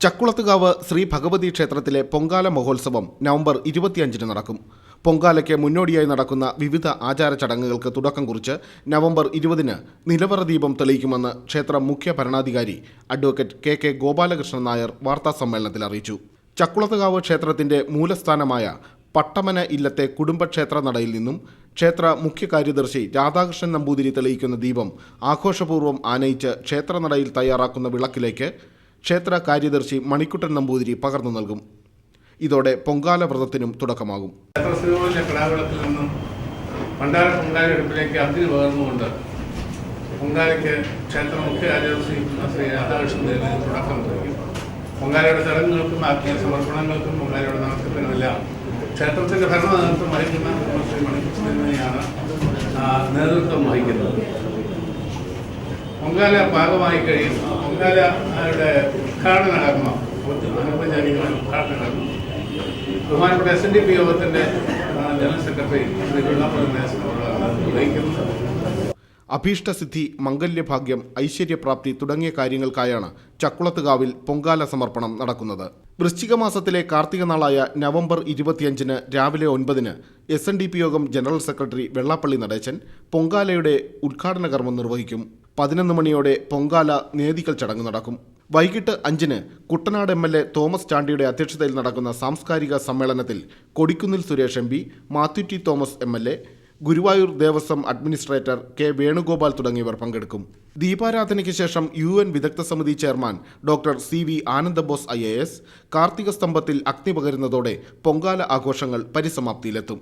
ചക്കുളത്തുകാവ് ശ്രീ ഭഗവതി ക്ഷേത്രത്തിലെ പൊങ്കാല മഹോത്സവം നവംബർ 25 നടക്കും. പൊങ്കാലയ്ക്ക് മുന്നോടിയായി നടക്കുന്ന വിവിധ ആചാര ചടങ്ങുകൾക്ക് തുടക്കം കുറിച്ച് നവംബർ 20 നിലവറ ദീപം തെളിയിക്കുമെന്ന് ക്ഷേത്ര മുഖ്യ ഭരണാധികാരി അഡ്വക്കേറ്റ് കെ ഗോപാലകൃഷ്ണൻ നായർ വാർത്താസമ്മേളനത്തിൽ അറിയിച്ചു. ചക്കുളത്തുകാവ് ക്ഷേത്രത്തിന്റെ മൂലസ്ഥാനമായ പട്ടമന ഇല്ലത്തെ കുടുംബക്ഷേത്ര നടയിൽ നിന്നും ക്ഷേത്ര മുഖ്യ കാര്യദർശി രാധാകൃഷ്ണൻ നമ്പൂതിരി തെളിയിക്കുന്ന ദീപം ആഘോഷപൂർവ്വം ആനയിച്ച് ക്ഷേത്രനടയിൽ തയ്യാറാക്കുന്ന വിളക്കിലേക്ക് ക്ഷേത്ര കാര്യദർശി മണിക്കുട്ടൻ നമ്പൂതിരി പകർന്നു നൽകും. ഇതോടെ പൊങ്കാല വ്രതത്തിനും തുടക്കമാകും. കടാവിളക്കിൽ നിന്നും പൊങ്കാലയെടുപ്പിലേക്ക് അഗ്നി പകർന്നുകൊണ്ട് പൊങ്കാലയ്ക്ക് ക്ഷേത്ര മുഖ്യ കാര്യദർശി ശ്രീ രാധാകൃഷ്ണൻ തുടക്കം കുറിക്കും. പൊങ്കാലയുടെ ചടങ്ങുകൾക്കും ആത്മീയ സമർപ്പണങ്ങൾക്കും പൊങ്കാലയുടെ നടത്തിപ്പിനുമെല്ലാം ക്ഷേത്രത്തിന്റെ ഭരണ നേതൃത്വം വഹിക്കുന്ന ശ്രീ മണിക്കുട്ടനെയാണ് നേതൃത്വം വഹിക്കുന്നത്. പൊങ്കാല ഭാഗമായി കഴിയും. പൊങ്കാലയുടെ ഉദ്ഘാടന കർമ്മം അനൗപചാരികമായ ഉദ്ഘാടന കർമ്മം ബഹുമാനപ്പെട്ട SNDP യോഗത്തിന്റെ ജനറൽ സെക്രട്ടറി ശ്രീ വെള്ളാപ്പള്ളി വഹിക്കുന്നത്. അഭീഷ്ടസിദ്ധി, മംഗല്യഭാഗ്യം, ഐശ്വര്യപ്രാപ്തി തുടങ്ങിയ കാര്യങ്ങൾക്കായാണ് ചക്കുളത്തുകാവിൽ പൊങ്കാല സമർപ്പണം നടക്കുന്നത്. വൃശ്ചിക മാസത്തിലെ കാർത്തിക നാളായ നവംബർ 25 രാവിലെ 9 SNDP യോഗം ജനറൽ സെക്രട്ടറി വെള്ളാപ്പള്ളി നടേശൻ പൊങ്കാലയുടെ ഉദ്ഘാടന കർമ്മം നിർവഹിക്കും. 11 മണിയോടെ പൊങ്കാല നേദിക്കൽ ചടങ്ങ് നടക്കും. വൈകിട്ട് 5 കുട്ടനാട് MLA തോമസ് ചാണ്ടിയുടെ അധ്യക്ഷതയിൽ നടക്കുന്ന സാംസ്കാരിക സമ്മേളനത്തിൽ Kodikunnil Suresh MP, Mathew T Thomas MLA, Guruvayur Devaswom administrator K Venugopal തുടങ്ങിയവർ പങ്കെടുക്കും. ദീപാരാധനയ്ക്ക് ശേഷം UN വിദഗ്ധ സമിതി chairman doctor CV Anandabose IAS കാർത്തിക സ്തംഭത്തിൽ അഗ്നി പകരുന്നതോടെ പൊങ്കാല ആഘോഷങ്ങൾ പരിസമാപ്തിയിലെത്തും.